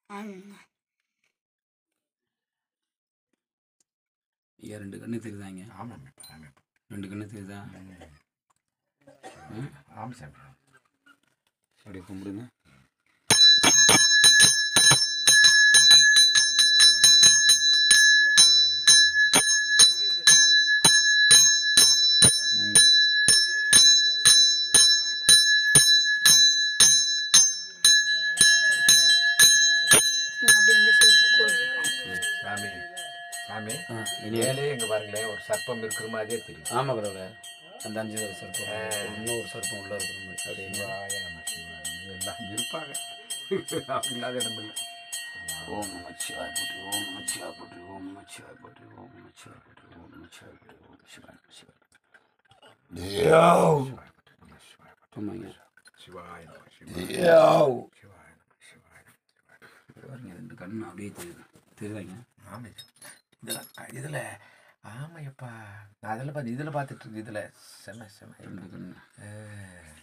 ஐயா 2 கண்ணு தெரியுதாங்க? ஆமாம், 2 கண்ணு தெரியுதா? ஆமாம் சாமி. அப்படி கும்பிடுங்க. சாமி சாமி மேலே இங்கே பாருங்களேன், ஒரு சர்ப்பம் இருக்கிற மாதிரியே தெரியும். ஆமாம் கடவுளை, அந்த 5 சர்ப்பம், இன்னொரு சர்ப்பம் உள்ளே இருக்கிற மாதிரி. அப்படியே சிவாய நம சிவாய எல்லாம் இருப்பாங்க, இல்லாத இடம் இல்லை. ஓம் நமச்சிவாய போற்றி, ஓம் நமச்சிவாய போற்றி, ஓம் நமச்சிவாய போற்றி, ஓம் நமச்சிவாய போற்றி, ஓம் நமச்சிவாய போற்றி, ஓம் சிவாய சிவாய. ஆமாங்க. சிவாய நம சிவாய 2 கண்ணு அப்படியே தெரியுதாங்க? ஆமாம், இதில் ஆமையப்பா, நான் அதில் பார்த்துட்டு இருக்கு. இதில் செம 2 கண்ணு